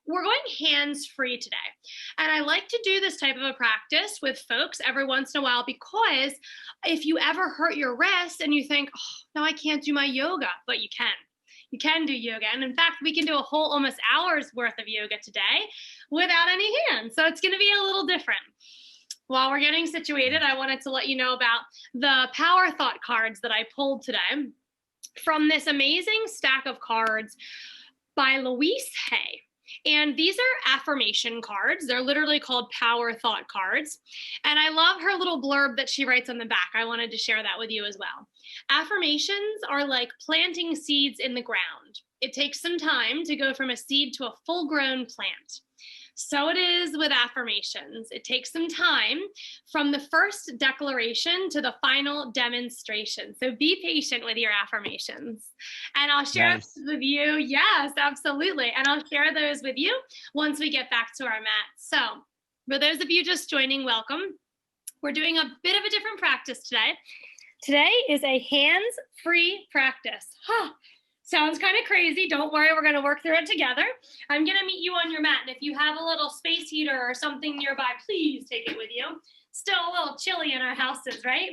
We're going hands-free today. And I like to do this type of a practice with folks every once in a while because if you ever hurt your wrist and you think, oh, no, I can't do my yoga, but you can. You can do yoga. And in fact, we can do a whole almost hour's worth of yoga today without any hands. So it's going to be a little different. While we're getting situated, I wanted to let you know about the Power Thought cards that I pulled today from this amazing stack of cards by Louise Hay. And these are affirmation cards. They're literally called Power Thought cards. And I love her little blurb that she writes on the back. I wanted to share that with you as well. Affirmations are like planting seeds in the ground. It takes some time to go from a seed to a full-grown plant. So it is with affirmations. It takes some time from the first declaration to the final demonstration. So be patient with your affirmations. And I'll share those with you. Yes, absolutely. And I'll share those with you once we get back to our mat. So for those of you just joining, welcome. We're doing a bit of a different practice today. Today is a hands-free practice. Sounds kind of crazy. Don't worry, we're going to work through it together. I'm going to meet you on your mat, and if you have a little space heater or something nearby, please take it with you. Still a little chilly in our houses, right?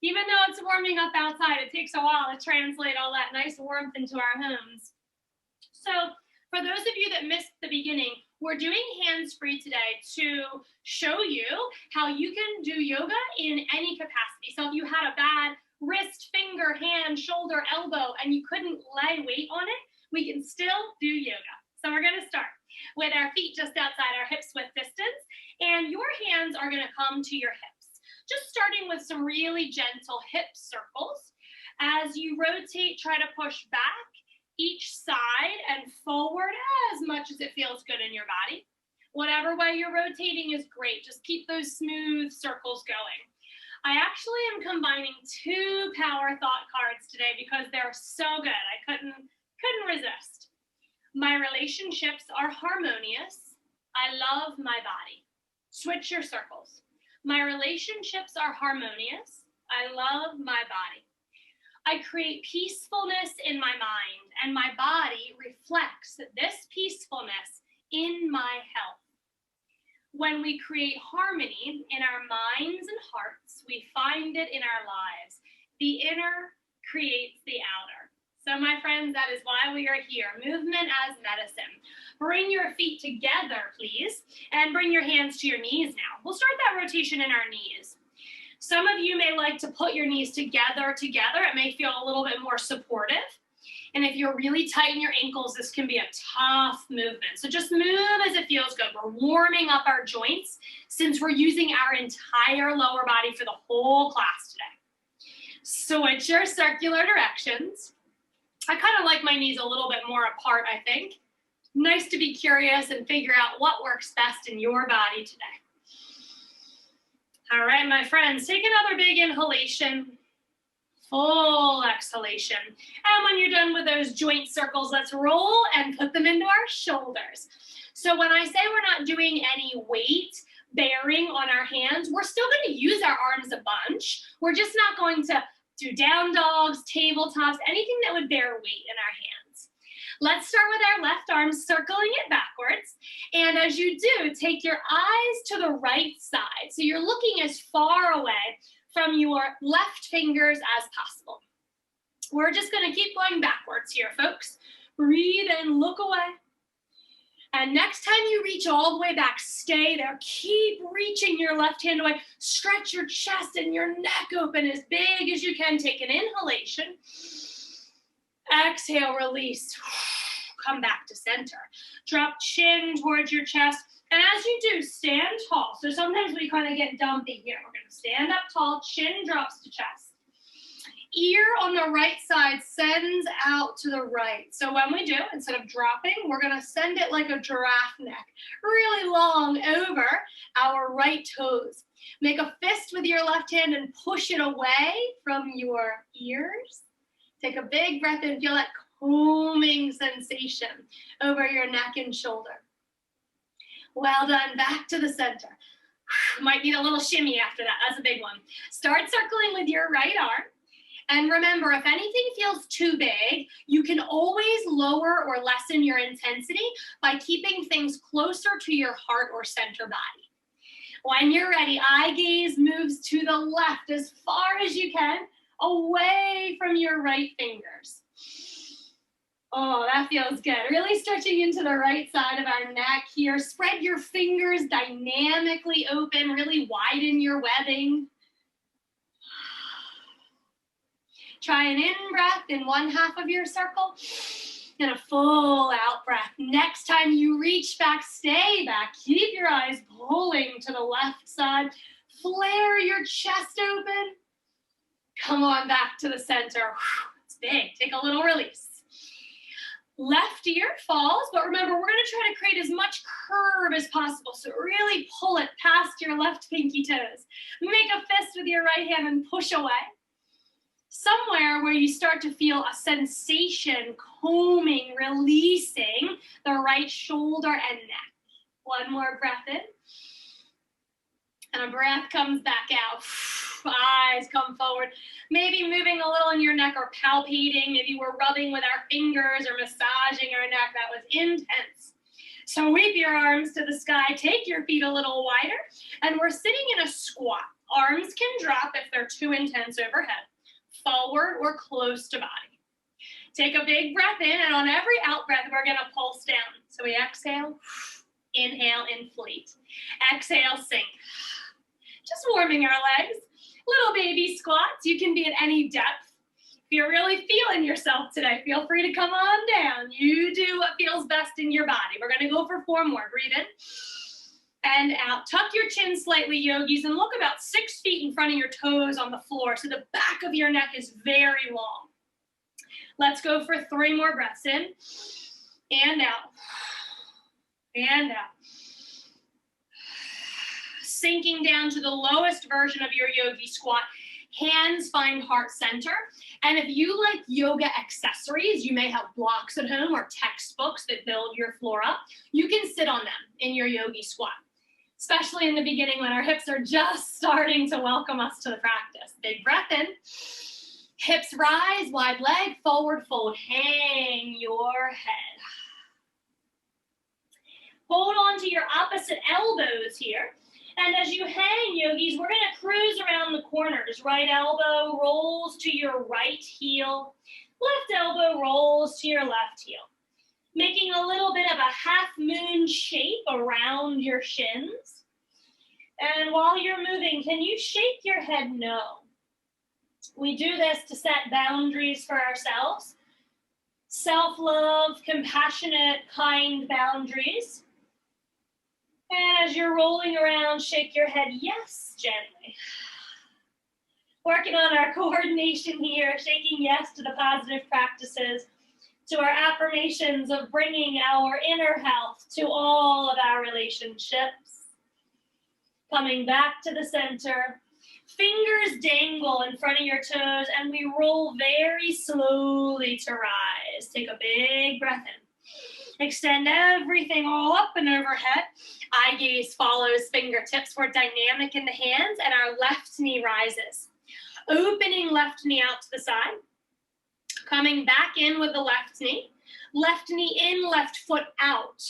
Even though it's warming up outside, it takes a while to translate all that nice warmth into our homes. So for those of you that missed the beginning, we're doing hands-free today to show you how you can do yoga in any capacity. So if you had a bad wrist, finger, hand, shoulder, elbow, and you couldn't lay weight on it, we can still do yoga. So we're going to start with our feet just outside our hips width distance, and your hands are going to come to your hips. Just starting with some really gentle hip circles. As you rotate, try to push back each side and forward as much as it feels good in your body. Whatever way you're rotating is great. Just keep those smooth circles going. I actually am combining two Power Thought cards today because they're so good. I couldn't resist. My relationships are harmonious. I love my body. Switch your circles. My relationships are harmonious. I love my body. I create peacefulness in my mind, and my body reflects this peacefulness in my health. When we create harmony in our minds and hearts, we find it in our lives. The inner creates the outer. So my friends, that is why we are here. Movement as medicine. Bring your feet together, please, and bring your hands to your knees now. We'll start that rotation in our knees. Some of you may like to put your knees together. It may feel a little bit more supportive. And if you're really tight in your ankles, this can be a tough movement. So just move as it feels good. We're warming up our joints since we're using our entire lower body for the whole class today. Switch your circular directions. I kind of like my knees a little bit more apart, I think. Nice to be curious and figure out what works best in your body today. All right, my friends, take another big inhalation. Full exhalation. And when you're done with those joint circles, let's roll and put them into our shoulders. So when I say we're not doing any weight bearing on our hands, we're still going to use our arms a bunch. We're just not going to do down dogs, tabletops, anything that would bear weight in our hands. Let's start with our left arm, circling it backwards. And as you do, take your eyes to the right side. So you're looking as far away from your left fingers as possible. We're just going to keep going backwards here, folks. Breathe and look away. And next time you reach all the way back, stay there. Keep reaching your left hand away. Stretch your chest and your neck open as big as you can. Take an inhalation. Exhale, release. Come back to center. Drop chin towards your chest. And as you do, stand tall. So sometimes we kind of get dumpy here. We're going to stand up tall, chin drops to chest. Ear on the right side sends out to the right. So when we do, instead of dropping, we're going to send it like a giraffe neck, really long over our right toes. Make a fist with your left hand and push it away from your ears. Take a big breath and feel that combing sensation over your neck and shoulder. Well done, back to the center. Might need a little shimmy after that, that's a big one. Start circling with your right arm. And remember, if anything feels too big, you can always lower or lessen your intensity by keeping things closer to your heart or center body. When you're ready, eye gaze moves to the left as far as you can, away from your right fingers. Oh, that feels good. Really stretching into the right side of our neck here. Spread your fingers dynamically open, really widen your webbing. Try an in-breath in one half of your circle and a full out breath. Next time you reach back, stay back. Keep your eyes pulling to the left side. Flare your chest open. Come on back to the center. It's big. Take a little release. Left ear falls, but remember, we're going to try to create as much curve as possible. So really pull it past your left pinky toes. Make a fist with your right hand and push away. Somewhere where you start to feel a sensation combing, releasing the right shoulder and neck. One more breath in. And a breath comes back out. Eyes come forward. Maybe moving a little in your neck or palpating. Maybe we're rubbing with our fingers or massaging our neck. That was intense. So sweep your arms to the sky. Take your feet a little wider. And we're sitting in a squat. Arms can drop if they're too intense overhead. Forward or close to body. Take a big breath in, and on every out breath, we're going to pulse down. So we exhale, inhale, inflate. Exhale, sink. Just warming our legs. Little baby squats. You can be at any depth. If you're really feeling yourself today, feel free to come on down. You do what feels best in your body. We're going to go for 4 more. Breathe in and out. Tuck your chin slightly, yogis, and look about 6 feet in front of your toes on the floor so the back of your neck is very long. Let's go for 3 more breaths in and out and out. Sinking down to the lowest version of your yogi squat. Hands find heart center. And if you like yoga accessories, you may have blocks at home or textbooks that build your floor up. You can sit on them in your yogi squat, especially in the beginning when our hips are just starting to welcome us to the practice. Big breath in. Hips rise, wide leg, forward fold. Hang your head. Hold on to your opposite elbows here. And as you hang, yogis, we're going to cruise around the corners. Right elbow rolls to your right heel. Left elbow rolls to your left heel. Making a little bit of a half moon shape around your shins. And while you're moving, can you shake your head no? We do this to set boundaries for ourselves. Self-love, compassionate, kind boundaries. And as you're rolling around, shake your head yes gently. Working on our coordination here, shaking yes to the positive practices, to our affirmations of bringing our inner health to all of our relationships. Coming back to the center. Fingers dangle in front of your toes, and we roll very slowly to rise. Take a big breath in. Extend everything all up and overhead. Eye gaze follows fingertips. We're dynamic in the hands, and our left knee rises. Opening left knee out to the side. Coming back in with the left knee in, left foot out.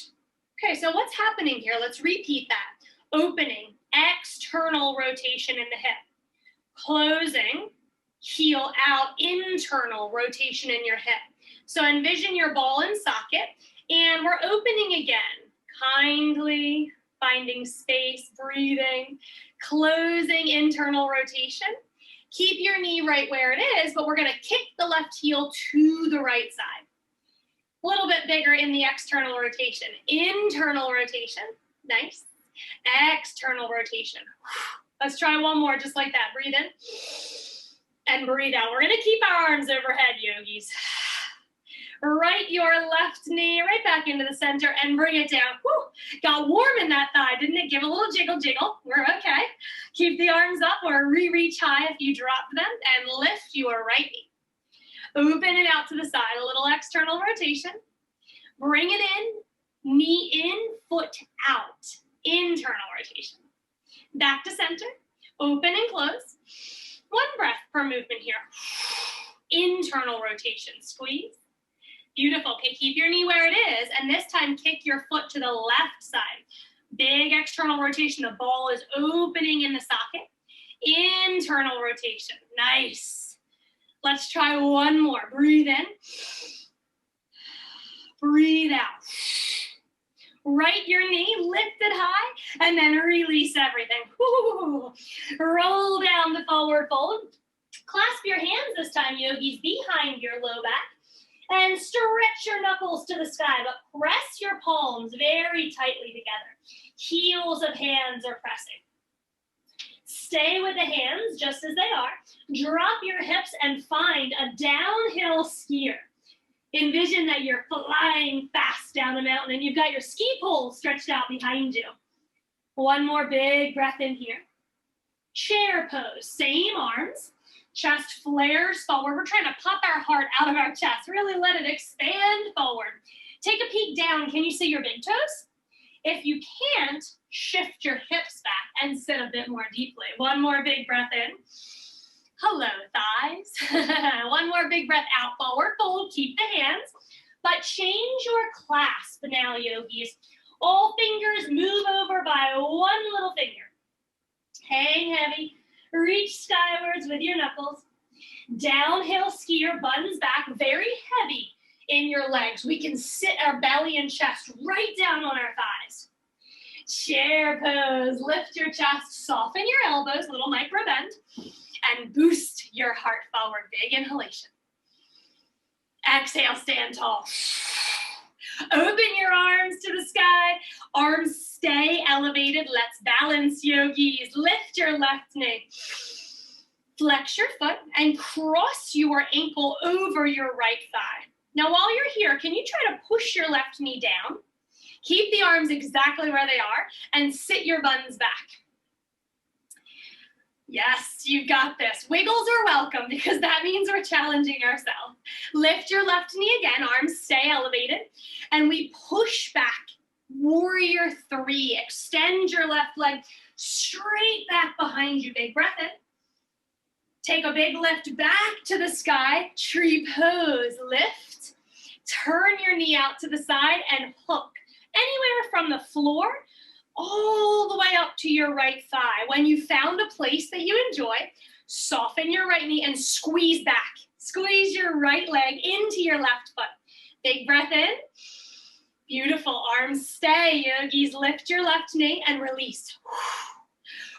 Okay, so what's happening here? Let's repeat that. Opening, external rotation in the hip. Closing, heel out, internal rotation in your hip. So envision your ball and socket, and we're opening again. Kindly finding space, breathing, closing, internal rotation. Keep your knee right where it is, but we're going to kick the left heel to the right side. A little bit bigger in the external rotation. Internal rotation. Nice. External rotation. Let's try one more just like that. Breathe in and breathe out. We're going to keep our arms overhead, yogis. Right your left knee right back into the center and bring it down. Whew. Got warm in that thigh, didn't it? Give a little jiggle, jiggle. We're okay. Keep the arms up or reach high if you drop them, and lift your right knee. Open it out to the side, a little external rotation. Bring it in, knee in, foot out. Internal rotation. Back to center, open and close. One breath per movement here. Internal rotation, squeeze. Beautiful. Okay, keep your knee where it is, and this time kick your foot to the left side. Big external rotation. The ball is opening in the socket. Internal rotation. Nice. Let's try one more. Breathe in. Breathe out. Right your knee, lift it high, and then release everything. Woo. Roll down the forward fold. Clasp your hands this time, yogis, behind your low back. And stretch your knuckles to the sky, but press your palms very tightly together. Heels of hands are pressing. Stay with the hands just as they are. Drop your hips and find a downhill skier. Envision that you're flying fast down the mountain and you've got your ski pole stretched out behind you. One more big breath in here. Chair pose, same arms. Chest flares forward. We're trying to pop our heart out of our chest. Really let it expand forward. Take a peek down. Can you see your big toes? If you can't, shift your hips back and sit a bit more deeply. One more big breath in. Hello, thighs. One more big breath out, forward fold. Keep the hands, but change your clasp now, yogis. All fingers move over by one little finger. Hang heavy. Reach skywards with your knuckles. Downhill skier, buttons back, very heavy in your legs. We can sit our belly and chest right down on our thighs. Chair pose, lift your chest, soften your elbows, little micro bend, and boost your heart forward. Big inhalation. Exhale, stand tall. Open your arms to the sky. Arms stay elevated. Let's balance, yogis. Lift your left knee. Flex your foot and cross your ankle over your right thigh. Now, while you're here, can you try to push your left knee down? Keep the arms exactly where they are and sit your buns back. Yes, you've got this. Wiggles are welcome because that means we're challenging ourselves. Lift your left knee again, arms stay elevated, and we push back. Warrior 3. Extend your left leg straight back behind you. Big breath in. Take a big lift back to the sky. Tree pose. Lift. Turn your knee out to the side and hook anywhere from the floor all the way up to your right thigh. When you found a place that you enjoy, soften your right knee and squeeze back. Squeeze your right leg into your left foot. Big breath in. Beautiful. Arms stay. Yogis, lift your left knee and release.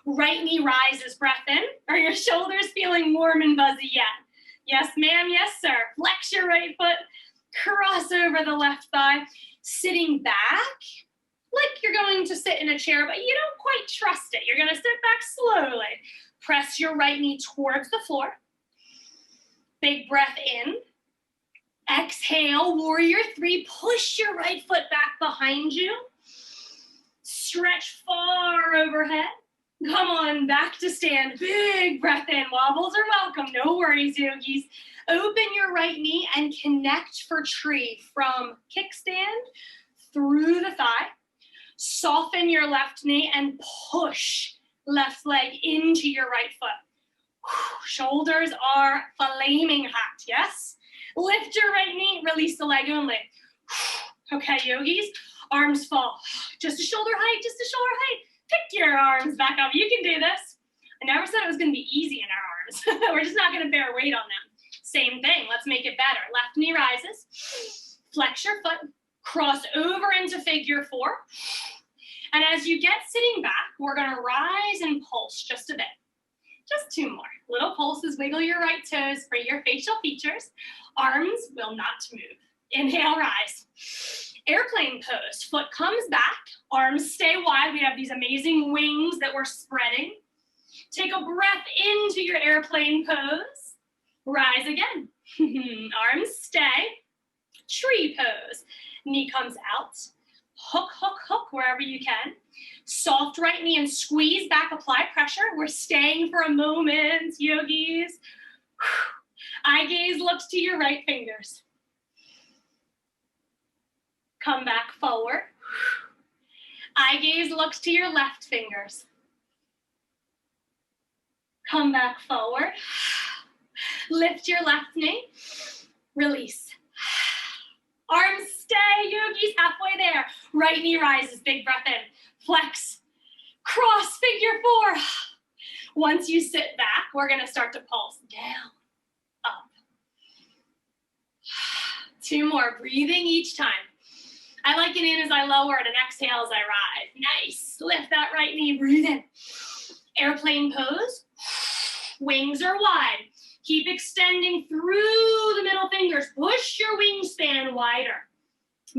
Right knee rises. Breath in. Are your shoulders feeling warm and buzzy yet? Yes, ma'am. Yes, sir. Flex your right foot. Cross over the left thigh. Sitting back like you're going to sit in a chair, but you don't quite trust it. You're going to sit back slowly. Press your right knee towards the floor. Big breath in. Exhale, warrior 3. Push your right foot back behind you. Stretch far overhead. Come on, back to stand. Big breath in. Wobbles are welcome. No worries, yogis. Open your right knee and connect for tree from kickstand through the thigh. Soften your left knee and push left leg into your right foot. Shoulders are flaming hot, yes? Lift your right knee, release the leg only. Okay, yogis, arms fall. Just a shoulder height, just a shoulder height. Pick your arms back up. You can do this. I never said it was going to be easy in our arms. We're just not going to bear weight on them. Same thing. Let's make it better. Left knee rises. Flex your foot. Cross over into figure 4. And as you get sitting back, we're going to rise and pulse just a bit. Just 2 more. Little pulses. Wiggle your right toes for your facial features. Arms will not move. Inhale, rise. Airplane pose. Foot comes back. Arms stay wide. We have these amazing wings that we're spreading. Take a breath into your airplane pose. Rise again. Arms stay. Tree pose. Knee comes out. Hook, hook, hook wherever you can. Soft right knee and squeeze back. Apply pressure. We're staying for a moment, yogis. Eye gaze looks to your right fingers. Come back forward. Eye gaze looks to your left fingers. Come back forward. Lift your left knee. Release. Arms stay, yogis, halfway there. Right knee rises, big breath in. Flex. Cross, figure four. Once you sit back, we're gonna start to pulse down, up. 2 more, breathing each time. I like it in as I lower it and exhale as I rise. Nice, lift that right knee, breathe in. Airplane pose, wings are wide. Keep extending through the middle fingers. Push your wingspan wider.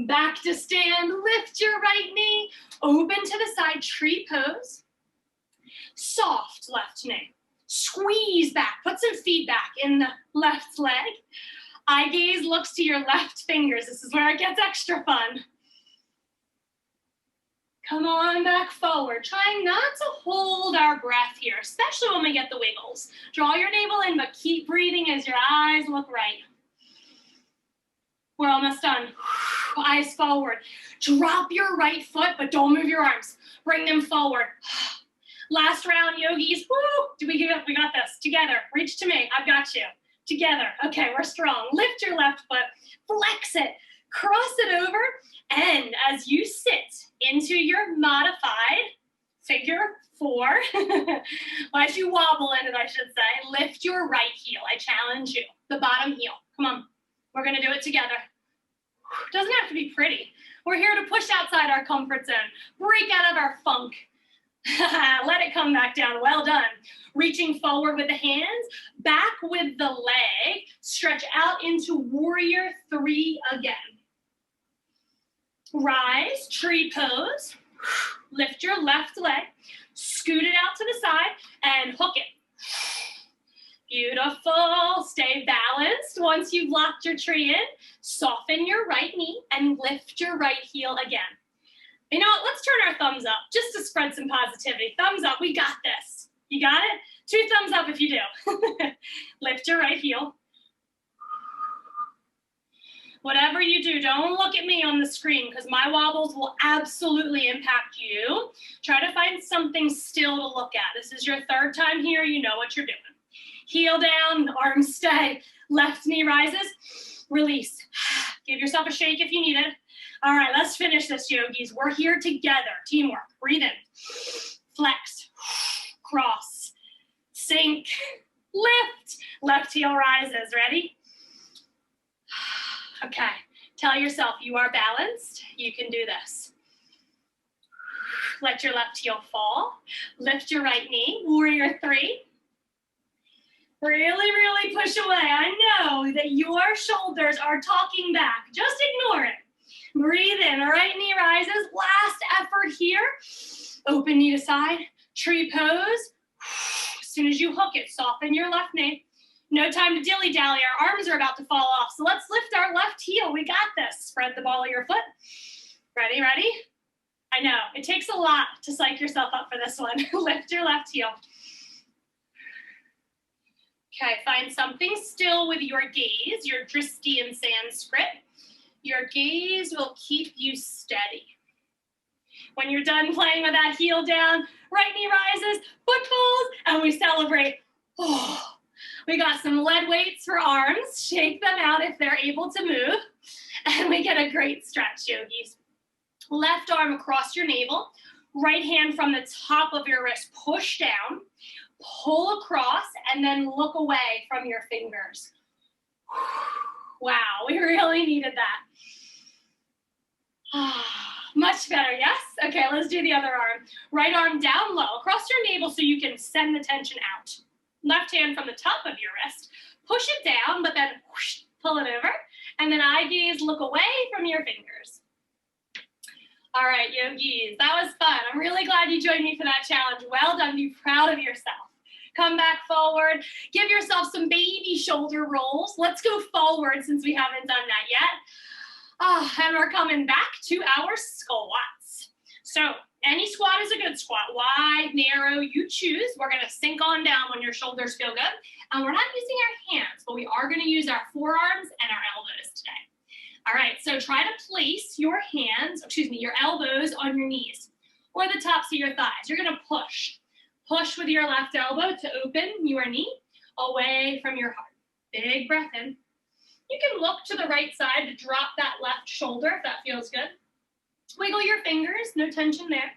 Back to stand, lift your right knee, open to the side, tree pose. Soft left knee. Squeeze back, put some feedback in the left leg. Eye gaze looks to your left fingers. This is where it gets extra fun. Come on back forward, trying not to hold our breath here, especially when we get the wiggles. Draw your navel in, but keep breathing as your eyes look right. We're almost done. Eyes forward. Drop your right foot, but don't move your arms. Bring them forward. Last round, yogis. Woo! We got this. Together. Reach to me. I've got you. Together. Okay, we're strong. Lift your left foot. Flex it. Cross it over. And as you sit into your modified figure four, as you wobble in it, I should say, lift your right heel. I challenge you. The bottom heel. Come on. We're going to do it together. Doesn't have to be pretty. We're here to push outside our comfort zone. Break out of our funk. Let it come back down. Well done. Reaching forward with the hands, back with the leg. Stretch out into warrior three again. Rise, tree pose. Lift your left leg. Scoot it out to the side and hook it. Beautiful. Stay balanced. Once you've locked your tree in, soften your right knee and lift your right heel again. You know what? Let's turn our thumbs up just to spread some positivity. Thumbs up. We got this. You got it? 2 thumbs up if you do. Lift your right heel. Whatever you do, don't look at me on the screen because my wobbles will absolutely impact you. Try to find something still to look at. This is your 3rd time here. You know what you're doing. Heel down, arms stay. Left knee rises. Release. Give yourself a shake if you need it. All right, let's finish this, yogis. We're here together. Teamwork. Breathe in. Flex. Cross. Sink. Lift. Left heel rises. Ready? Okay. Tell yourself you are balanced. You can do this. Let your left heel fall. Lift your right knee. Warrior three. Really, really push away. I know that your shoulders are talking back. Just ignore it. Breathe in. Right knee rises. Last effort here. Open knee to side. Tree pose. As soon as you hook it, soften your left knee. No time to dilly-dally. Our arms are about to fall off. So let's lift our left heel. We got this. Spread the ball of your foot. Ready, ready? I know. It takes a lot to psych yourself up for this one. Lift your left heel. Okay, find something still with your gaze, your drishti in Sanskrit. Your gaze will keep you steady. When you're done playing with that heel down, right knee rises, foot falls, and we celebrate. Oh, we got some lead weights for arms. Shake them out if they're able to move. And we get a great stretch, yogis. Left arm across your navel. Right hand from the top of your wrist. Push down. Pull across. And then look away from your fingers. Wow, we really needed that. Much better, yes? Okay, let's do the other arm. Right arm down low, across your navel so you can send the tension out. Left hand from the top of your wrist. Push it down, but then whoosh, pull it over. And then eye gaze, look away from your fingers. All right, yogis, that was fun. I'm really glad you joined me for that challenge. Well done, be proud of yourself. Come back forward. Give yourself some baby shoulder rolls. Let's go forward since we haven't done that yet. And we're coming back to our squats. So any squat is a good squat. Wide, narrow, you choose. We're going to sink on down when your shoulders feel good. And we're not using our hands, but we are going to use our forearms and our elbows today. All right, so try to place your hands, your elbows on your knees or the tops of your thighs. You're going to push. Push with your left elbow to open your knee away from your heart. Big breath in. You can look to the right side to drop that left shoulder if that feels good. Wiggle your fingers, no tension there.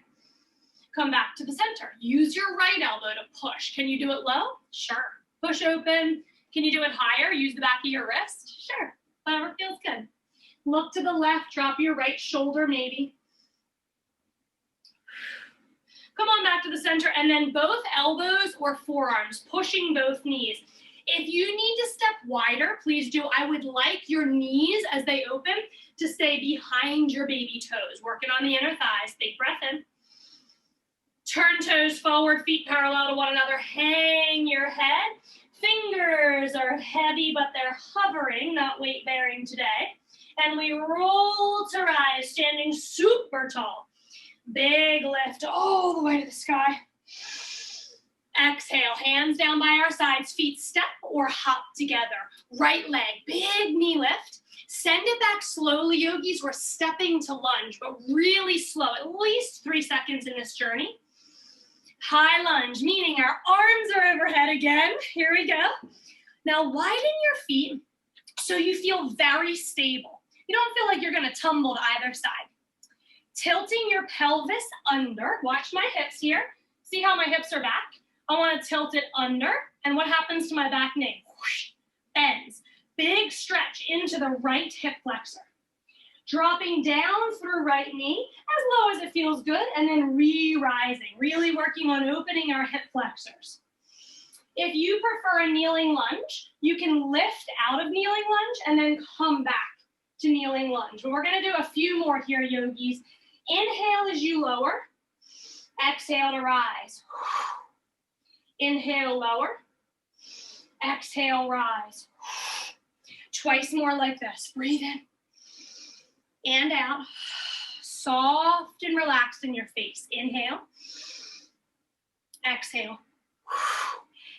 Come back to the center. Use your right elbow to push. Can you do it low? Sure. Push open. Can you do it higher? Use the back of your wrist? Sure. Whatever feels good. Look to the left, drop your right shoulder maybe. Come on back to the center, and then both elbows or forearms, pushing both knees. If you need to step wider, please do. I would like your knees as they open to stay behind your baby toes. Working on the inner thighs. Big breath in. Turn toes forward, feet parallel to one another. Hang your head. Fingers are heavy, but they're hovering, not weight bearing today. And we roll to rise, standing super tall. Big lift all the way to the sky. Exhale, hands down by our sides, feet step or hop together. Right leg, big knee lift. Send it back slowly, yogis. We're stepping to lunge, but really slow, at least 3 seconds in this journey. High lunge, meaning our arms are overhead again. Here we go. Now widen your feet so you feel very stable. You don't feel like you're gonna tumble to either side. Tilting your pelvis under. Watch my hips here. See how my hips are back? I want to tilt it under. And what happens to my back knee? Whoosh, bends. Big stretch into the right hip flexor. Dropping down through right knee as low as it feels good, and then re-rising. Really working on opening our hip flexors. If you prefer a kneeling lunge, you can lift out of kneeling lunge and then come back to kneeling lunge. But we're going to do a few more here, yogis. Inhale as you lower. Exhale to rise. Inhale, lower. Exhale, rise. Twice more like this. Breathe in and out. Soft and relaxed in your face. Inhale. Exhale.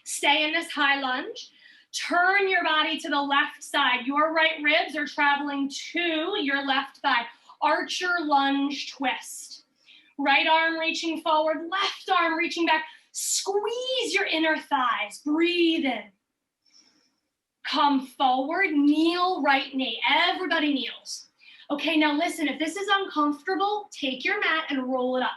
Stay in this high lunge. Turn your body to the left side. Your right ribs are traveling to your left thigh. Archer lunge twist. Right arm reaching forward, left arm reaching back. Squeeze your inner thighs. Breathe in. Come forward, kneel right knee. Everybody kneels. Okay, now listen, if this is uncomfortable, take your mat and roll it up.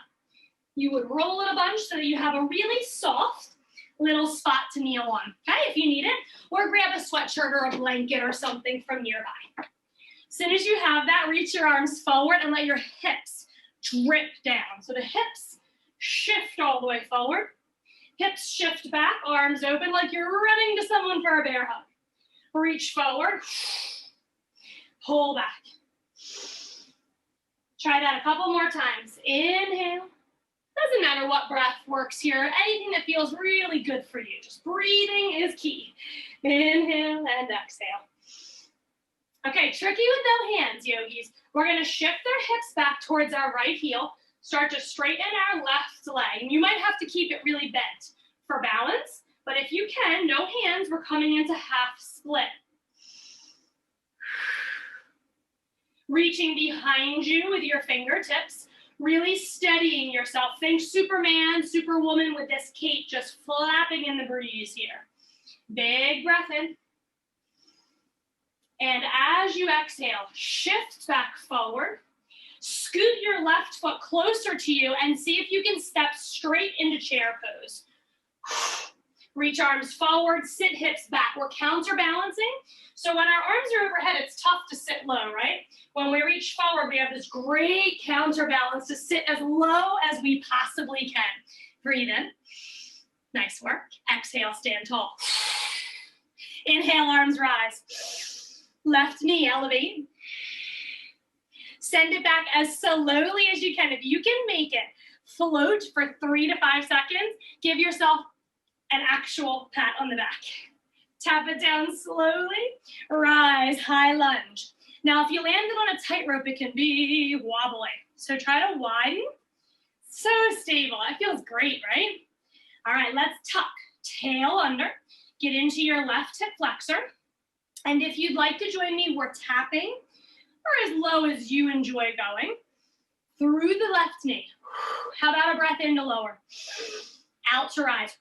You would roll it a bunch so that you have a really soft little spot to kneel on, okay, if you need it, or grab a sweatshirt or a blanket or something from nearby. As soon as you have that, reach your arms forward and let your hips drip down. So the hips shift all the way forward. Hips shift back, arms open like you're running to someone for a bear hug. Reach forward, pull back. Try that a couple more times. Inhale. Doesn't matter what breath works here. Anything that feels really good for you. Just breathing is key. Inhale and exhale. Okay, tricky with no hands, yogis. We're going to shift our hips back towards our right heel. Start to straighten our left leg. And you might have to keep it really bent for balance. But if you can, no hands, we're coming into half split. Reaching behind you with your fingertips. Really steadying yourself. Think Superman, Superwoman with this cape just flapping in the breeze here. Big breath in. And as you exhale, shift back forward. Scoot your left foot closer to you and see if you can step straight into chair pose. Reach arms forward, sit hips back. We're counterbalancing. So when our arms are overhead, it's tough to sit low, right? When we reach forward, we have this great counterbalance to sit as low as we possibly can. Breathe in. Nice work. Exhale, stand tall. Inhale, arms rise. Left knee, elevate. Send it back as slowly as you can. If you can make it float for 3 to 5 seconds, give yourself an actual pat on the back. Tap it down slowly. Rise, high lunge. Now, if you landed on a tightrope, it can be wobbly. So try to widen. So stable. That feels great, right? All right, let's tuck. Tail under. Get into your left hip flexor. And if you'd like to join me, we're tapping, or as low as you enjoy going, through the left knee. How about a breath in to lower? out to rise.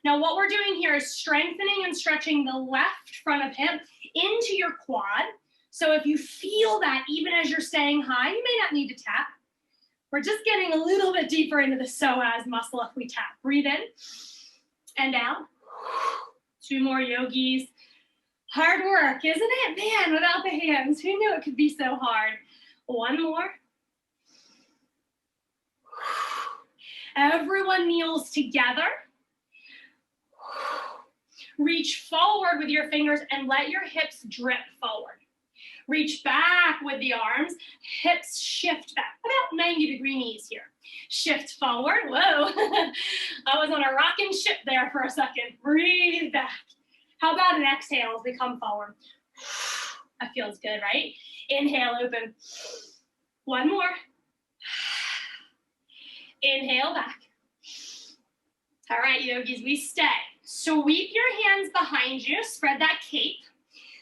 Now what we're doing here is strengthening and stretching the left front of hip into your quad. So if you feel that even as you're staying high, you may not need to tap. We're just getting a little bit deeper into the psoas muscle if we tap. Breathe in and out. 2 more, yogis. Hard work, isn't it? Man, without the hands, who knew it could be so hard? 1 more. Everyone kneels together. Reach forward with your fingers and let your hips drip forward. Reach back with the arms, hips shift back, about 90-degree knees here. Shift forward, whoa. I was on a rocking ship there for a second. Breathe back. How about an exhale as we come forward? That feels good, right? Inhale, open. 1 more. Inhale back. All right, yogis, we stay. Sweep your hands behind you, spread that cape.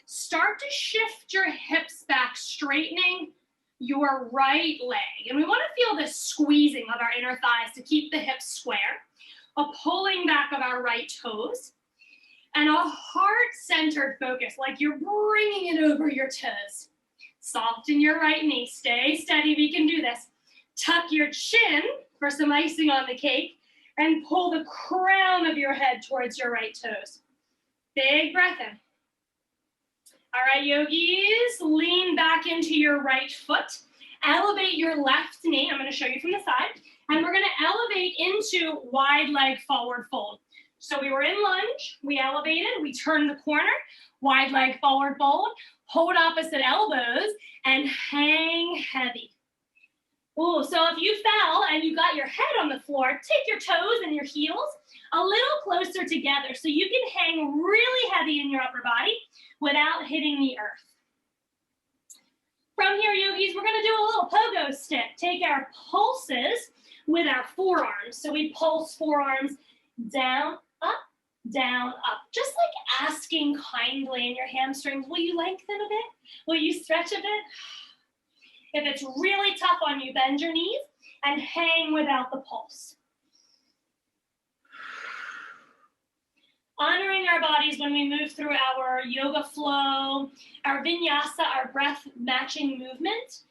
Start to shift your hips back, straightening your right leg. And we want to feel this squeezing of our inner thighs to keep the hips square, a pulling back of our right toes, and a heart-centered focus, like you're bringing it over your toes. Soften your right knee. Stay steady. We can do this. Tuck your chin for some icing on the cake, and pull the crown of your head towards your right toes. Big breath in. All right, yogis, lean back into your right foot. Elevate your left knee. I'm going to show you from the side. And we're going to elevate into wide leg forward fold. So we were in lunge. We elevated. We turned the corner. Wide leg forward fold. Hold opposite elbows and hang heavy. Ooh, so if you fell and you got your head on the floor, take your toes and your heels a little closer together so you can hang really heavy in your upper body without hitting the earth. From here, yogis, we're going to do a little pogo stick. Take our pulses with our forearms. So we pulse forearms down, up. Just like asking kindly in your hamstrings, will you lengthen a bit? Will you stretch a bit? If it's really tough on you, bend your knees and hang without the pulse. Honoring our bodies when we move through our yoga flow, our vinyasa, our breath matching movement.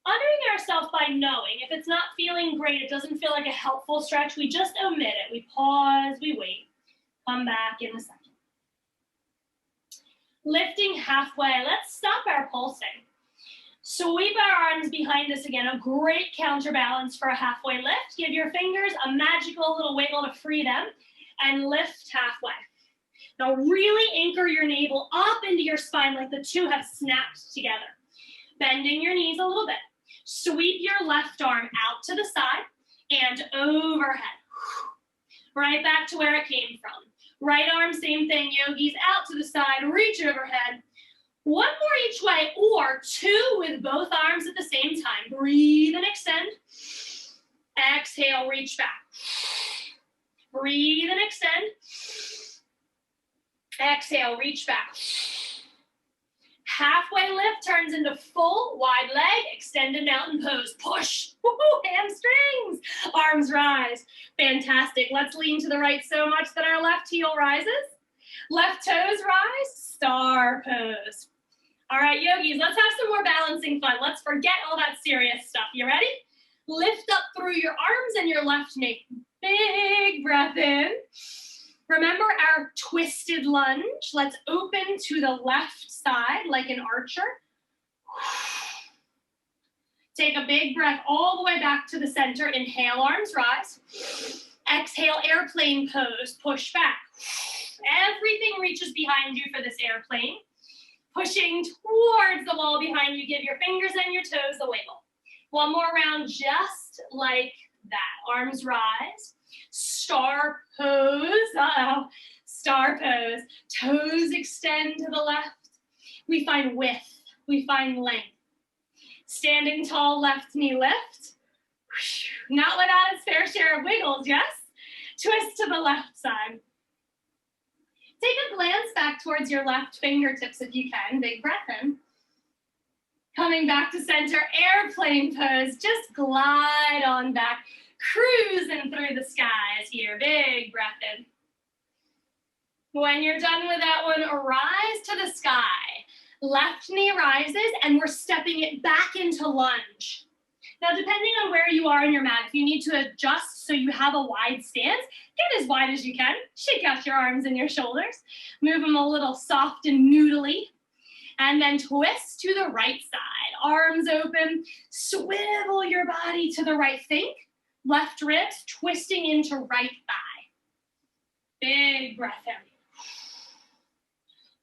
Honoring ourselves by knowing if it's not feeling great, it doesn't feel like a helpful stretch, we just omit it. We pause, we wait. Come back in a second. Lifting halfway, let's stop our pulsing. Sweep our arms behind us again, a great counterbalance for a halfway lift. Give your fingers a magical little wiggle to free them and lift halfway. Now really anchor your navel up into your spine like the two have snapped together. Bending your knees a little bit. Sweep your left arm out to the side and overhead. Right back to where it came from. Right arm, same thing, yogis, out to the side, reach overhead. 1 more each way, or 2 with both arms at the same time. Breathe and extend. Exhale, reach back. Breathe and extend. Exhale, reach back. Halfway lift turns into full wide leg, extended mountain pose. Push, woo-hoo, hamstrings, arms rise. Fantastic. Let's lean to the right so much that our left heel rises. Left toes rise, star pose. All right, yogis, let's have some more balancing fun. Let's forget all that serious stuff. You ready? Lift up through your arms and your left knee. Big breath in. Remember our twisted lunge. Let's open to the left side like an archer. Take a big breath all the way back to the center. Inhale, arms rise. Exhale, airplane pose. Push back. Everything reaches behind you for this airplane. Pushing towards the wall behind you. Give your fingers and your toes a wiggle. 1 more round just like that. Arms rise. Star pose. Uh-oh. Star pose. Toes extend to the left. We find width. We find length. Standing tall, left knee lift. Not without its fair share of wiggles, yes? Twist to the left side. Take a glance back towards your left fingertips if you can. Big breath in. Coming back to center, airplane pose. Just glide on back. cruising through the skies here. Big breath in. When you're done with that one, rise to the sky. Left knee rises, and we're stepping it back into lunge. Now, depending on where you are in your mat, if you need to adjust so you have a wide stance, get as wide as you can. Shake out your arms and your shoulders. Move them a little soft and noodly. And then twist to the right side. Arms open. Swivel your body to the right. Think. Left ribs twisting into right thigh. Big breath in.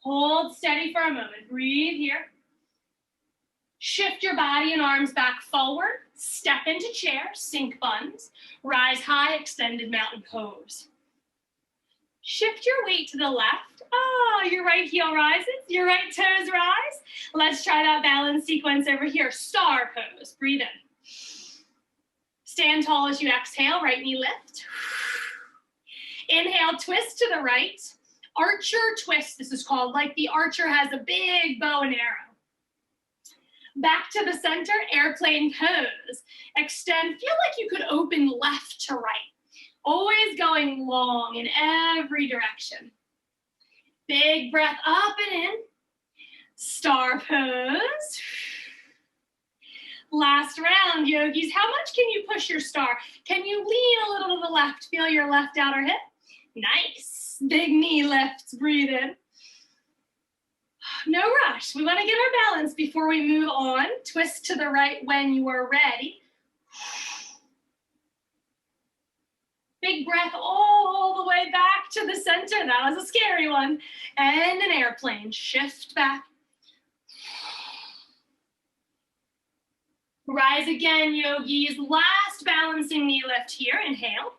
Hold steady for a moment. Breathe here. Shift your body and arms back forward. Step into chair, sink buns. Rise high, extended mountain pose. Shift your weight to the left. Oh, your right heel rises, your right toes rise. Let's try that balance sequence over here. Star pose, breathe in. Stand tall as you exhale, right knee lift. Inhale, twist to the right. Archer twist, this is called, like the archer has a big bow and arrow. Back to the center, airplane pose. Extend, feel like you could open left to right. Always going long in every direction. Big breath up and in. Star pose. Last round, yogis. How much can you push your star? Can you lean a little to the left? Feel your left outer hip. Nice. Big knee lifts, breathe in. No rush. We want to get our balance before we move on. Twist to the right when you are ready. Big breath all the way back to the center. That was a scary one. And an airplane. Shift back. Rise again, yogis. Last balancing knee lift here. Inhale.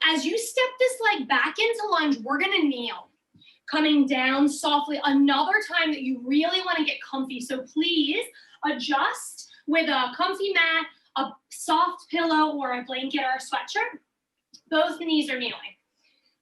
As you step this leg back into lunge, we're going to kneel. Coming down softly. Another time that you really want to get comfy. So please adjust with a comfy mat, a soft pillow, or a blanket or a sweatshirt. Both knees are kneeling.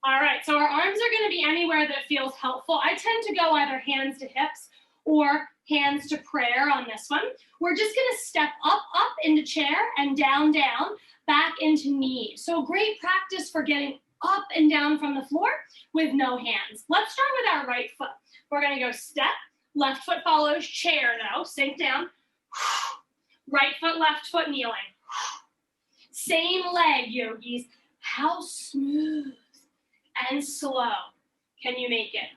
All right, so our arms are going to be anywhere that feels helpful. I tend to go either hands to hips or hands to prayer on this one. We're just going to step up, up into chair and down, down, back into knee. So great practice for getting up and down from the floor with no hands. Let's start with our right foot. We're going to go step, left foot follows, chair though, sink down. Right foot, left foot kneeling. Same leg, yogis. How smooth and slow can you make it?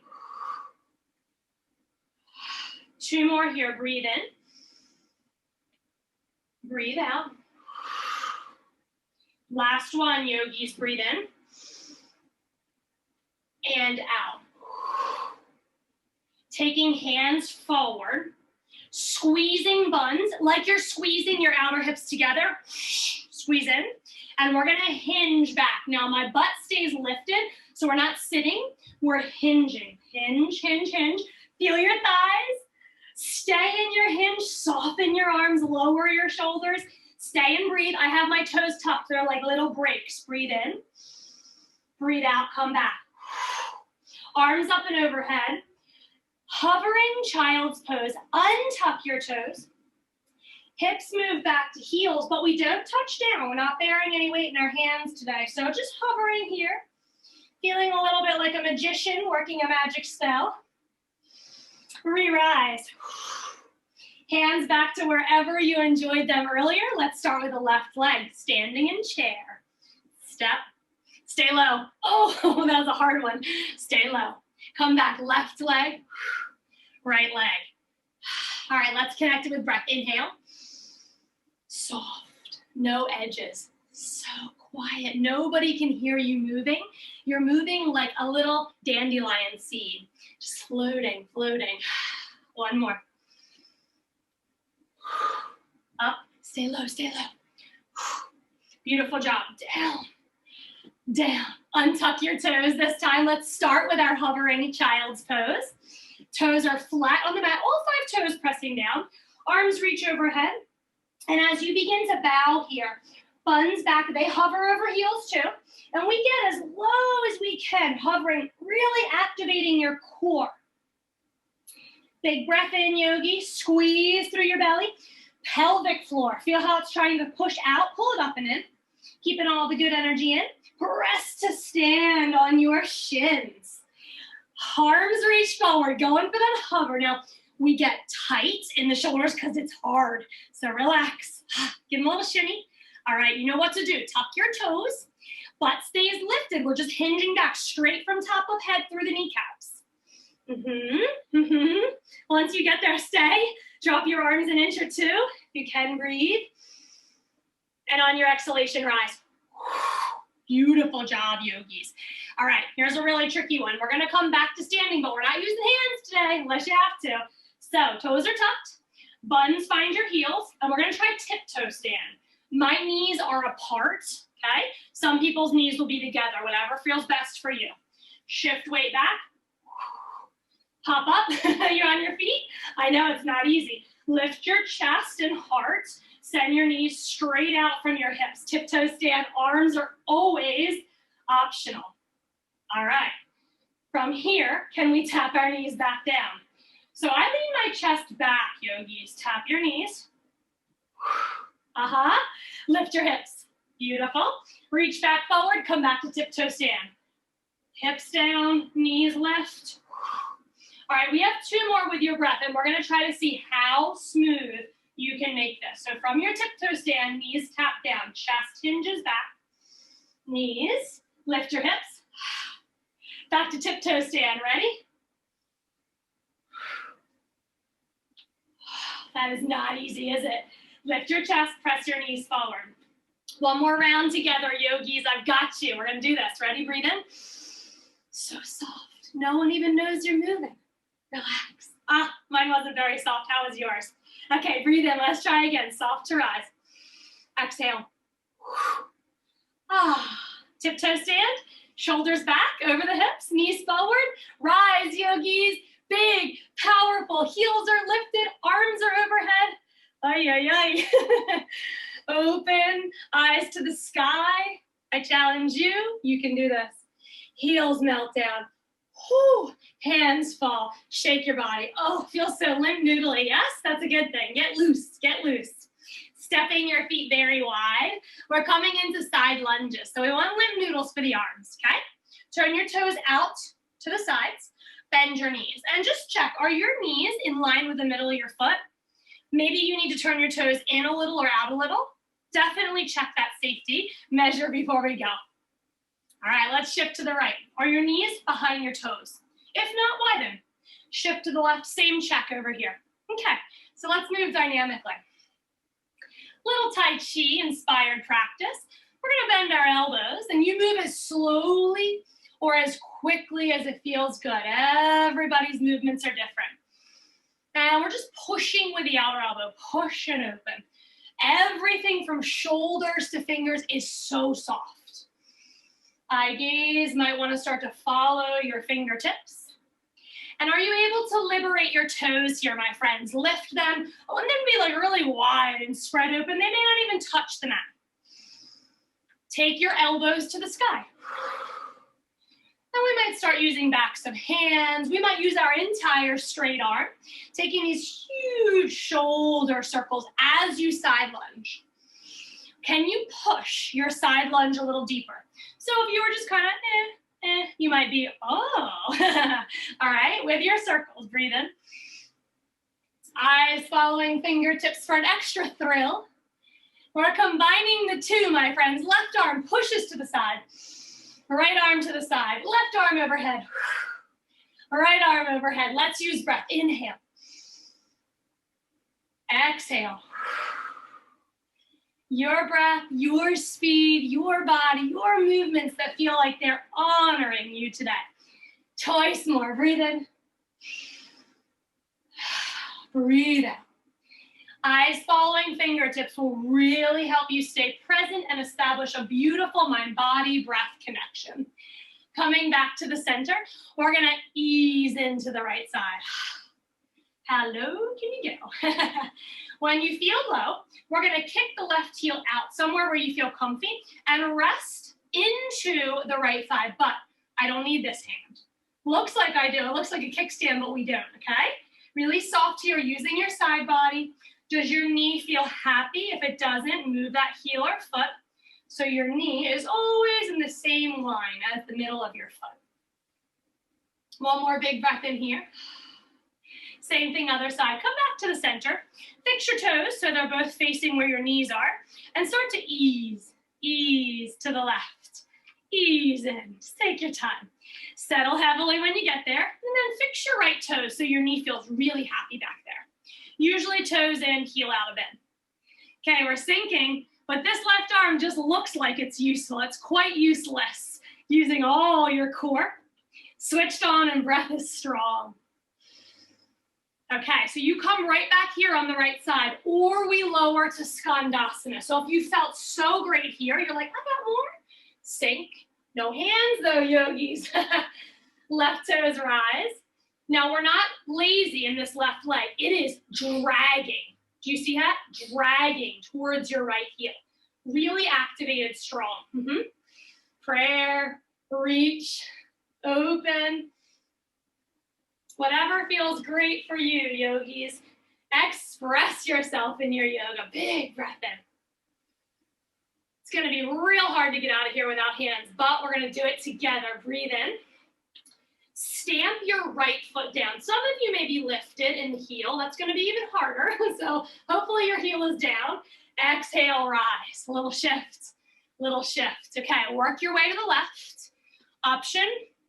2 more here. Breathe in. Breathe out. Last one, yogis. Breathe in. And out. Taking hands forward. Squeezing buns like you're squeezing your outer hips together. Squeeze in. And we're going to hinge back. Now, my butt stays lifted, so we're not sitting. We're hinging. Hinge, hinge, hinge. Feel your thighs. Stay in your hinge. Soften your arms. Lower your shoulders. Stay and breathe. I have my toes tucked. They're like little breaks. Breathe in. Breathe out. Come back. Arms up and overhead. Hovering child's pose. Untuck your toes. Hips move back to heels, but we don't touch down. We're not bearing any weight in our hands today. So just hovering here, feeling a little bit like a magician working a magic spell. Re-rise. Hands back to wherever you enjoyed them earlier. Let's start with the left leg, standing in chair. Step, stay low. Oh, that was a hard one. Stay low. Come back, left leg, right leg. All right, let's connect it with breath. Inhale. Soft, no edges, so quiet. Nobody can hear you moving. You're moving like a little dandelion seed, just floating, floating. One more. Up, stay low, stay low. Beautiful job. Down, down. Untuck your toes this time. Let's start with our hovering child's pose. Toes are flat on the mat, all 5 toes pressing down. Arms reach overhead. And as you begin to bow here, buns back, they hover over heels too. And we get as low as we can, hovering, really activating your core. Big breath in, yogi. Squeeze through your belly. Pelvic floor. Feel how it's trying to push out. Pull it up and in. Keeping all the good energy in. Press to stand on your shins. Arms reach forward, going for that hover. Now, we get tight in the shoulders because it's hard. So relax. Give them a little shimmy. All right, you know what to do. Tuck your toes. Butt stays lifted. We're just hinging back straight from top of head through the kneecaps. Once you get there, stay. Drop your arms an inch or two. You can breathe. And on your exhalation, rise. Beautiful job, yogis. All right, here's a really tricky one. We're gonna come back to standing, but we're not using hands today unless you have to. So toes are tucked, buns find your heels, and we're gonna try tiptoe stand. My knees are apart, okay? Some people's knees will be together, whatever feels best for you. Shift weight back. Pop up, you're on your feet. I know it's not easy. Lift your chest and heart. Send your knees straight out from your hips. Tiptoe stand, arms are always optional. All right, from here, can we tap our knees back down? So I lean my chest back, yogis. Tap your knees. Lift your hips. Beautiful. Reach back forward, come back to tiptoe stand. Hips down, knees lift. All right, we have two more with your breath, and we're gonna try to see how smooth you can make this. So from your tiptoe stand, knees tap down, chest hinges back. Knees, lift your hips. Back to tiptoe stand, ready? That is not easy, is it? Lift your chest, press your knees forward. One more round together, yogis, I've got you. We're gonna do this, ready, breathe in. So soft, no one even knows you're moving. Relax. Mine wasn't very soft, how was yours? Okay, breathe in, let's try again, soft to rise. Exhale. Tiptoe stand, shoulders back, over the hips, knees forward. Rise, yogis, big, powerful, heels are lifted, arms are overhead. Ay, ay, ay. Open, eyes to the sky. I challenge you, you can do this. Heels melt down. Whew. Hands fall, shake your body. Oh, feels so limp noodly. Yes, that's a good thing. Get loose, get loose. Stepping your feet very wide. We're coming into side lunges. So we want limp noodles for the arms, okay? Turn your toes out to the sides. Bend your knees. And just check, are your knees in line with the middle of your foot? Maybe you need to turn your toes in a little or out a little. Definitely check that safety. Measure before we go. All right, let's shift to the right. Are your knees behind your toes? If not, widen. Shift to the left, same check over here. Okay, so let's move dynamically. Little Tai Chi inspired practice. We're gonna bend our elbows and you move as slowly or as quickly as it feels good. Everybody's movements are different. And we're just pushing with the outer elbow, push and open. Everything from shoulders to fingers is so soft. Eye gaze, might want to start to follow your fingertips. And are you able to liberate your toes here, my friends? Lift them, and then be like really wide and spread open. They may not even touch the mat. Take your elbows to the sky. Then we might start using backs of hands. We might use our entire straight arm, taking these huge shoulder circles as you side lunge. Can you push your side lunge a little deeper? So if you were just kind of you might be, oh. All right, with your circles, breathe in. Eyes following fingertips for an extra thrill. We're combining the two, my friends. Left arm pushes to the side. Right arm to the side. Left arm overhead. Right arm overhead. Let's use breath. Inhale. Exhale. Your breath, your speed, your body, your movements that feel like they're honoring you today. Twice more. Breathe in. Breathe out. Eyes following fingertips will really help you stay present and establish a beautiful mind-body breath connection. Coming back to the center, we're gonna ease into the right side. Hello, can you go? When you feel low, we're gonna kick the left heel out somewhere where you feel comfy and rest into the right thigh, but I don't need this hand. Looks like I do, it looks like a kickstand, but we don't, okay? Really soft here, using your side body. Does your knee feel happy? If it doesn't, move that heel or foot. So your knee is always in the same line as the middle of your foot. One more big breath in here. Same thing, other side. Come back to the center. Fix your toes so they're both facing where your knees are. And start to ease, ease to the left. Ease in. Just take your time. Settle heavily when you get there. And then fix your right toes so your knee feels really happy back there. Usually toes in, heel out a bit. Okay, we're sinking, but this left arm just looks like it's useful. It's quite useless. Using all your core. Switched on and breath is strong. Okay, so you come right back here on the right side, or we lower to Skandasana. So if you felt so great here, you're like, I got more. Sink. No hands though, yogis. Left toes rise. Now we're not lazy in this left leg. It is dragging. Do you see that? Dragging towards your right heel. Really activated, strong. Prayer, reach, open. Whatever feels great for you, yogis. Express yourself in your yoga. Big breath in. It's going to be real hard to get out of here without hands, but we're going to do it together. Breathe in. Stamp your right foot down. Some of you may be lifted in the heel. That's going to be even harder. So hopefully your heel is down. Exhale, rise. Little shift. Little shift. Okay, work your way to the left. Option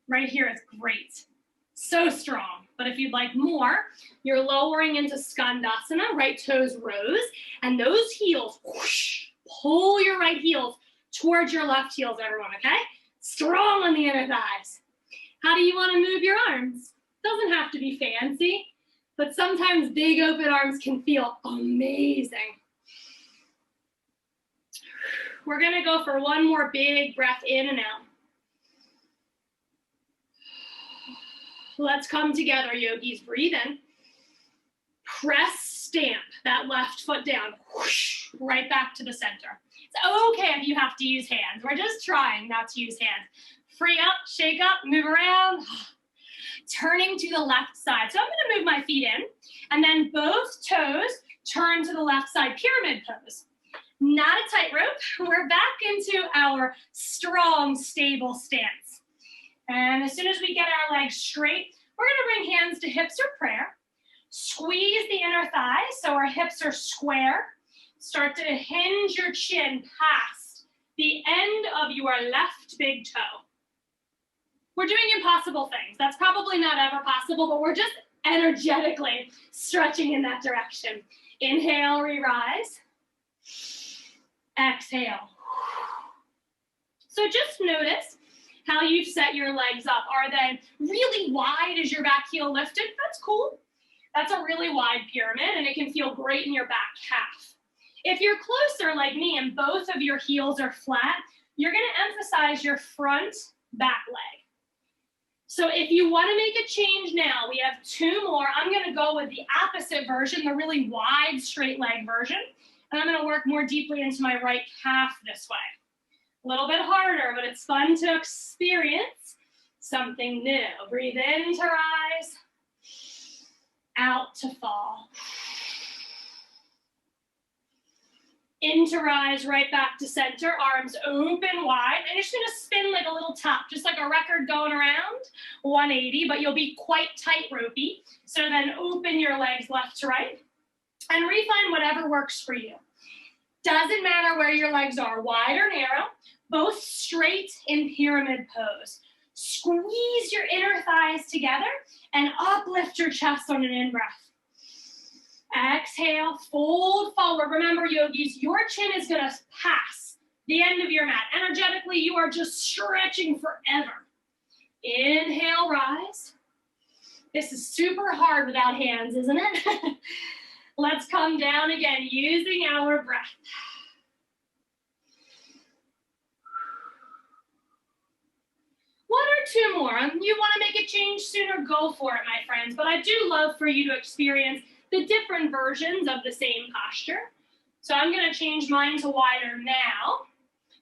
right here is great. So strong. But if you'd like more, you're lowering into Skandasana, right toes rose, and those heels, whoosh, pull your right heels towards your left heels, everyone, okay? Strong on the inner thighs. How do you want to move your arms? Doesn't have to be fancy, but sometimes big open arms can feel amazing. We're going to go for one more big breath in and out. Let's come together, yogis. Breathe in. Press, stamp that left foot down. Whoosh, right back to the center. It's okay if you have to use hands. We're just trying not to use hands. Free up, shake up, move around. Turning to the left side. So I'm going to move my feet in, and then both toes turn to the left side, pyramid pose. Not a tightrope. We're back into our strong, stable stance. And as soon as we get our legs straight, we're going to bring hands to hips or prayer. Squeeze the inner thighs so our hips are square. Start to hinge your chin past the end of your left big toe. We're doing impossible things. That's probably not ever possible, but we're just energetically stretching in that direction. Inhale, re-rise. Exhale. So just notice how you've set your legs up. Are they really wide? Is your back heel lifted? That's cool. That's a really wide pyramid, and it can feel great in your back half. If you're closer like me and both of your heels are flat, you're going to emphasize your front back leg. So if you want to make a change now, we have two more. I'm going to go with the opposite version, the really wide straight leg version, and I'm going to work more deeply into my right calf this way. A little bit harder, but it's fun to experience something new. Breathe in to rise, out to fall. In to rise, right back to center, arms open wide, and you're just gonna spin like a little top, just like a record going around, 180, but you'll be quite tight ropey. So then open your legs left to right, and refine whatever works for you. Doesn't matter where your legs are, wide or narrow, both straight in pyramid pose. Squeeze your inner thighs together and uplift your chest on an in-breath. Exhale, fold forward. Remember, yogis, your chin is going to pass the end of your mat. Energetically, you are just stretching forever. Inhale, rise. This is super hard without hands, isn't it? Let's come down again using our breath. One or two more. You want to make a change sooner, go for it, my friends. But I do love for you to experience the different versions of the same posture. So I'm going to change mine to wider now.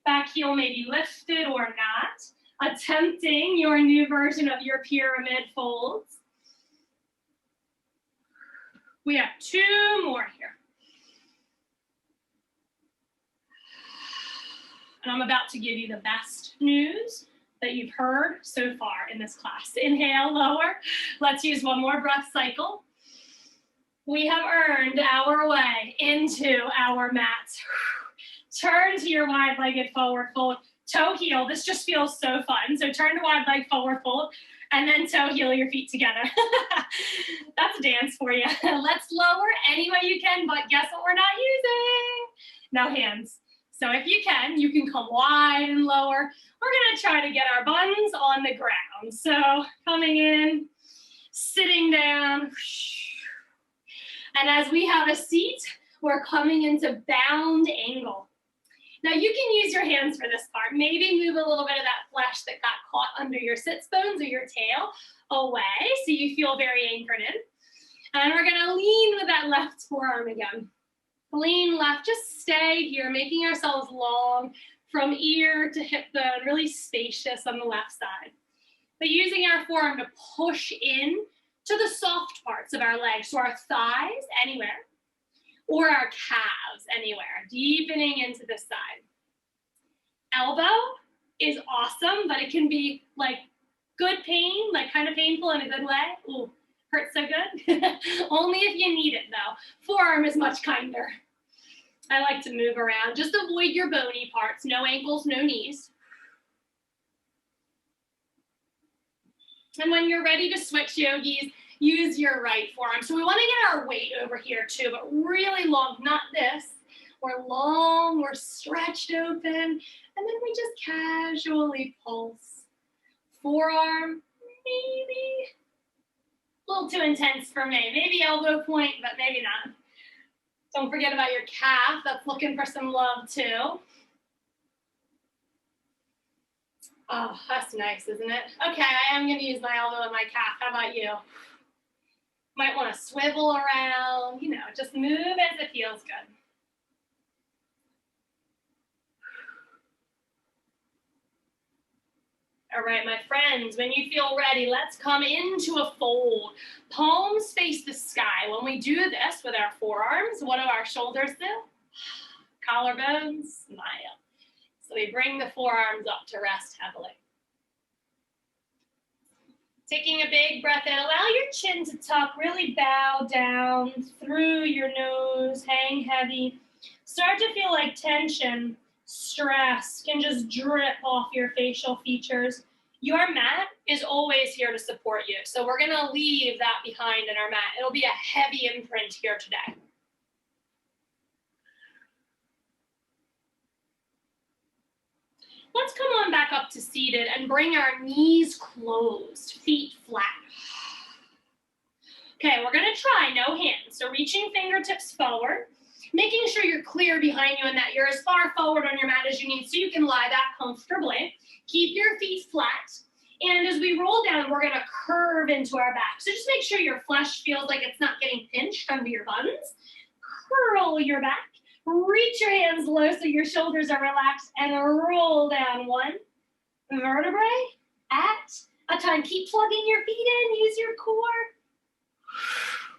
Back heel may be lifted or not. Attempting your new version of your pyramid folds. We have two more here. And I'm about to give you the best news that you've heard so far in this class. Inhale, lower. Let's use one more breath cycle. We have earned our way into our mats. Turn to your wide-legged forward fold. Toe heel, this just feels so fun. So turn to wide leg forward fold, and then toe heel your feet together. That's a dance for you. Let's lower any way you can, but guess what we're not using? No hands. So if you can come wide and lower. We're gonna try to get our buns on the ground. So coming in, sitting down, and as we have a seat, we're coming into bound angle. Now you can use your hands for this part. Maybe move a little bit of that flesh that got caught under your sits bones or your tail away so you feel very anchored in. And we're gonna lean with that left forearm again. Lean left, just stay here, making ourselves long from ear to hip bone, really spacious on the left side. But using our forearm to push in to the soft parts of our legs, so our thighs anywhere, or our calves anywhere, deepening into this side. Elbow is awesome, but it can be like good pain, like kind of painful in a good way. Ooh, hurts so good. Only if you need it though. Forearm is much kinder. I like to move around. Just avoid your bony parts. No ankles, no knees. And when you're ready to switch, yogis, use your right forearm. So we want to get our weight over here too, but really long, not this. We're long, we're stretched open, and then we just casually pulse. Forearm, maybe a little too intense for me. Maybe elbow point, but maybe not. Don't forget about your calf. That's looking for some love too. Oh, that's nice, isn't it? Okay, I am going to use my elbow and my calf. How about you? Might want to swivel around, just move as it feels good. All right, my friends, when you feel ready, let's come into a fold. Palms face the sky. When we do this with our forearms, what do our shoulders do? Collarbones, smile. So we bring the forearms up to rest heavily. Taking a big breath in, allow your chin to tuck, really bow down through your nose, hang heavy. Start to feel like tension, stress can just drip off your facial features. Your mat is always here to support you, so we're gonna leave that behind in our mat. It'll be a heavy imprint here today. Let's come on back up to seated and bring our knees closed, feet flat. Okay, we're gonna try no hands. So reaching fingertips forward, making sure you're clear behind you and that you're as far forward on your mat as you need so you can lie back comfortably. Keep your feet flat. And as we roll down, we're gonna curve into our back. So just make sure your flesh feels like it's not getting pinched under your buns. Curl your back. Reach your hands low so your shoulders are relaxed and roll down one vertebrae at a time. Keep plugging your feet in, use your core.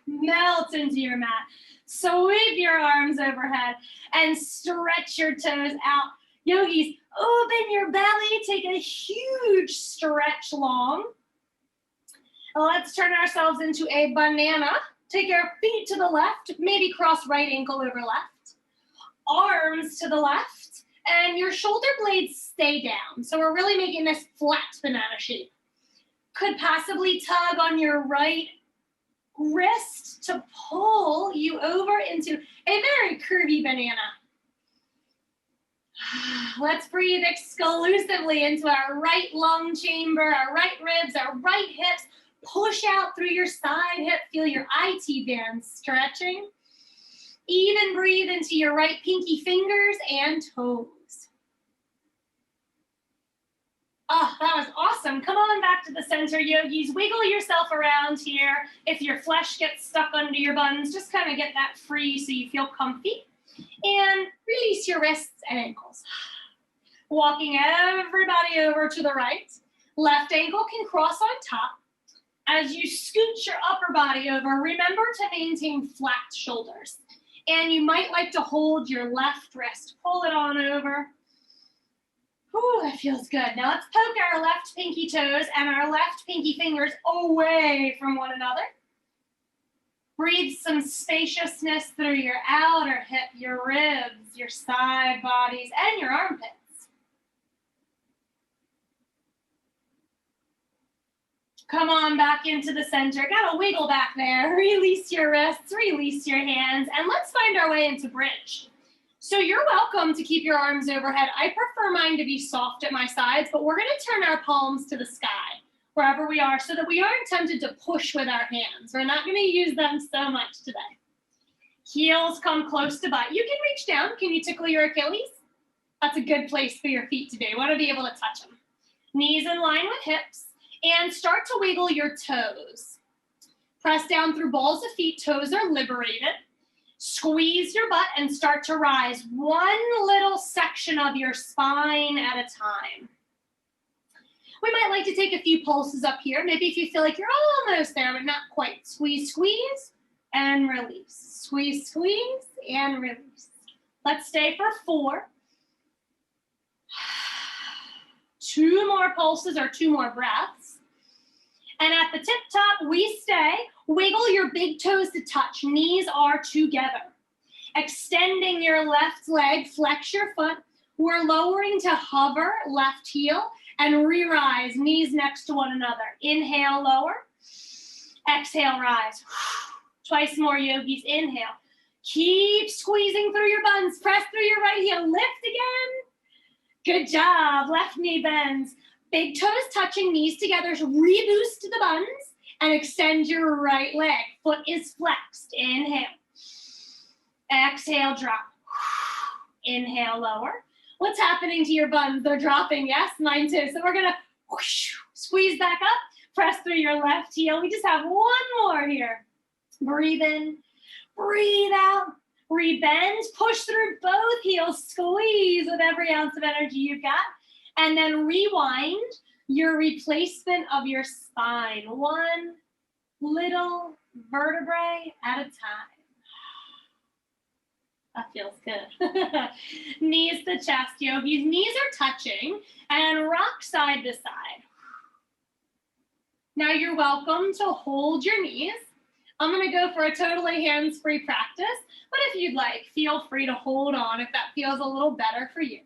Melt into your mat. Sweep your arms overhead and stretch your toes out. Yogis, open your belly, take a huge stretch long. Let's turn ourselves into a banana. Take our feet to the left, maybe cross right ankle over left. Arms to the left, and your shoulder blades stay down. So we're really making this flat banana shape. Could possibly tug on your right wrist to pull you over into a very curvy banana. Let's breathe exclusively into our right lung chamber, our right ribs, our right hips. Push out through your side hip. Feel your IT band stretching. Even breathe into your right pinky fingers and toes. Oh, that was awesome. Come on back to the center, yogis. Wiggle yourself around here. If your flesh gets stuck under your buns, just kind of get that free so you feel comfy. And release your wrists and ankles. Walking everybody over to the right. Left ankle can cross on top. As you scoot your upper body over, remember to maintain flat shoulders. And you might like to hold your left wrist. Pull it on over. Whew, that feels good. Now let's poke our left pinky toes and our left pinky fingers away from one another. Breathe some spaciousness through your outer hip, your ribs, your side bodies, and your armpits. Come on back into the center. Gotta wiggle back there. Release your wrists, release your hands, and let's find our way into bridge. So you're welcome to keep your arms overhead. I prefer mine to be soft at my sides, but we're gonna turn our palms to the sky, wherever we are, so that we aren't tempted to push with our hands. We're not gonna use them so much today. Heels come close to butt. You can reach down. Can you tickle your Achilles? That's a good place for your feet to be. We wanna be able to touch them. Knees in line with hips. And start to wiggle your toes. Press down through balls of feet, toes are liberated. Squeeze your butt and start to rise one little section of your spine at a time. We might like to take a few pulses up here. Maybe if you feel like you're almost there, but not quite. Squeeze, squeeze, and release. Squeeze, squeeze, and release. Let's stay for 4. 2 more pulses or 2 more breaths. And at the tip top, we stay. Wiggle your big toes to touch. Knees are together. Extending your left leg, flex your foot. We're lowering to hover, left heel, and re-rise, knees next to one another. Inhale, lower. Exhale, rise. Twice more, yogis. Inhale. Keep squeezing through your buns. Press through your right heel. Lift again. Good job. Left knee bends. Big toes touching, knees together. Reboost the buns and extend your right leg. Foot is flexed. Inhale. Exhale, drop. Inhale, lower. What's happening to your buns? They're dropping. Yes, mine too. So we're going to squeeze back up. Press through your left heel. We just have one more here. Breathe in. Breathe out. Rebend. Push through both heels. Squeeze with every ounce of energy you've got. And then rewind your replacement of your spine, one little vertebrae at a time. That feels good. Knees to chest, yogis. Knees are touching and rock side to side. Now you're welcome to hold your knees. I'm gonna go for a totally hands-free practice, but if you'd like, feel free to hold on if that feels a little better for you.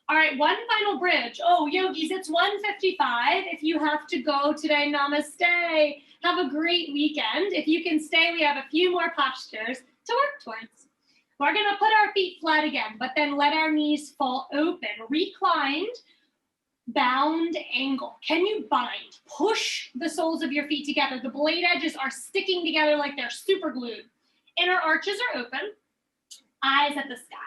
All right, one final bridge. Oh, yogis, it's 1:55. If you have to go today, namaste. Have a great weekend. If you can stay, we have a few more postures to work towards. We're gonna put our feet flat again, but then let our knees fall open. Reclined, bound angle. Can you bind? Push the soles of your feet together. The blade edges are sticking together like they're super glued. Inner arches are open, eyes at the sky.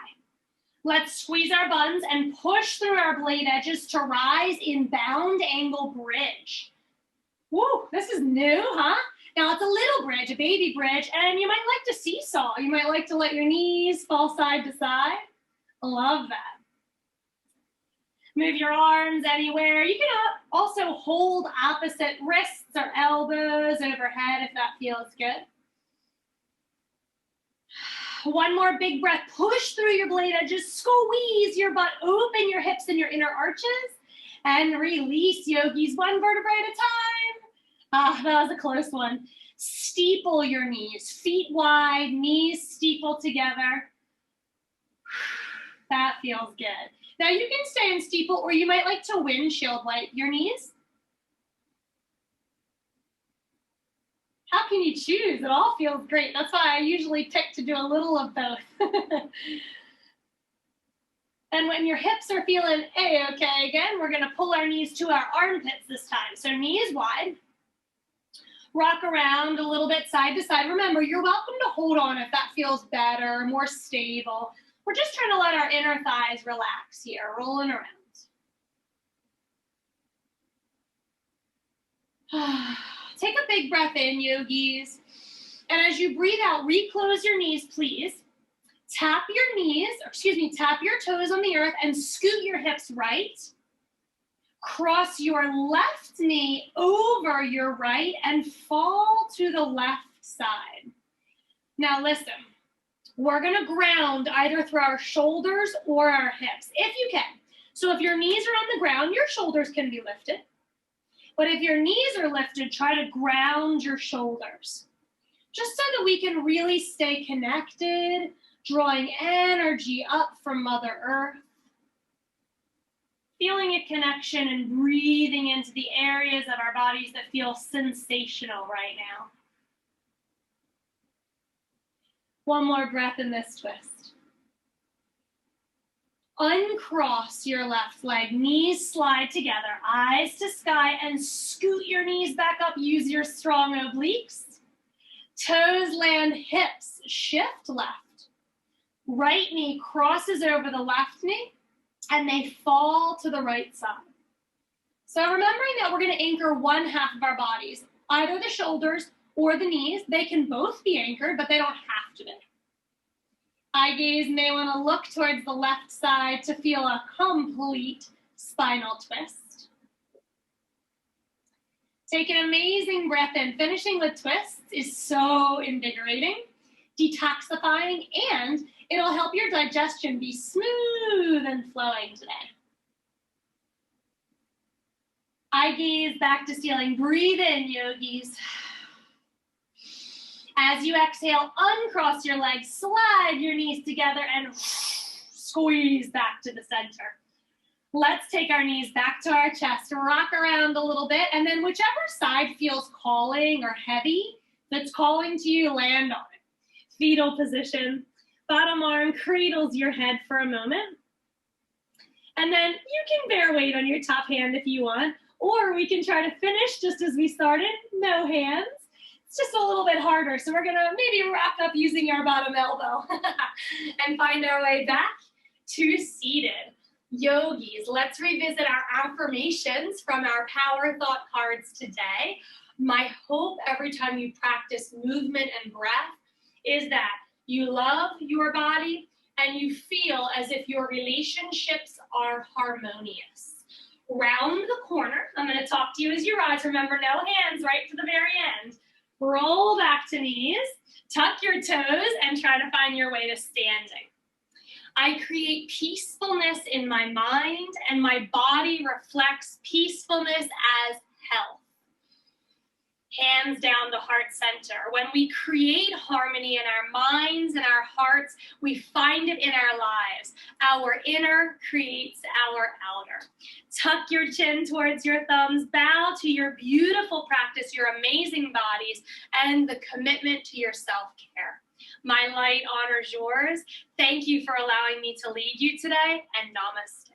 Let's squeeze our buns and push through our blade edges to rise in bound angle bridge. Woo, this is new, huh? Now it's a little bridge, a baby bridge, and you might like to seesaw. You might like to let your knees fall side to side. Love that. Move your arms anywhere. You can also hold opposite wrists or elbows overhead if that feels good. One more big breath. Push through your blade edges. Squeeze your butt. Open your hips and your inner arches. And release, yogis, one vertebrae at a time. Ah, that was a close one. Steeple your knees. Feet wide, knees steeple together. That feels good. Now you can stay in steeple, or you might like to windshield wipe your knees. How can you choose? It all feels great. That's why I usually pick to do a little of both. And when your hips are feeling A-okay again, we're gonna pull our knees to our armpits this time. So knees wide. Rock around a little bit side to side. Remember, you're welcome to hold on if that feels better, more stable. We're just trying to let our inner thighs relax here, rolling around. Take a big breath in, yogis. And as you breathe out, reclose your knees, please. Tap your toes on the earth and scoot your hips right. Cross your left knee over your right and fall to the left side. Now listen, We're gonna ground either through our shoulders or our hips, if you can. So if your knees are on the ground, your shoulders can be lifted. But if your knees are lifted, try to ground your shoulders, just so that we can really stay connected, drawing energy up from Mother Earth. Feeling a connection and breathing into the areas of our bodies that feel sensational right now. One more breath in this twist. Uncross your left leg, knees slide together, eyes to sky, and scoot your knees back up. Use your strong obliques. Toes land, hips shift left. Right knee crosses over the left knee, and they fall to the right side. So remembering that we're going to anchor one half of our bodies, either the shoulders or the knees. They can both be anchored, but they don't have to be. Eye gaze may want to look towards the left side to feel a complete spinal twist. Take an amazing breath in. Finishing with twists is so invigorating, detoxifying, and it'll help your digestion be smooth and flowing today. Eye gaze back to ceiling. Breathe in, yogis. As you exhale, uncross your legs, slide your knees together, and squeeze back to the center. Let's take our knees back to our chest, rock around a little bit, and then whichever side feels calling or heavy that's calling to you, land on it. Fetal position. Bottom arm cradles your head for a moment. And then you can bear weight on your top hand if you want, or we can try to finish just as we started, no hands. It's just a little bit harder, so we're gonna maybe rock up using our bottom elbow and find our way back to seated. Yogis, let's revisit our affirmations from our Power Thought cards today. My hope every time you practice movement and breath is that you love your body and you feel as if your relationships are harmonious. Round the corner, I'm gonna talk to you as you rise. Remember, no hands, right to the very end. Roll back to knees, tuck your toes, and try to find your way to standing. I create peacefulness in my mind, and my body reflects peacefulness as health. Hands down to heart center. When we create harmony in our minds and our hearts, we find it in our lives. Our inner creates our outer. Tuck your chin towards your thumbs, bow to your beautiful practice, your amazing bodies, and the commitment to your self-care. My light honors yours. Thank you for allowing me to lead you today, and namaste.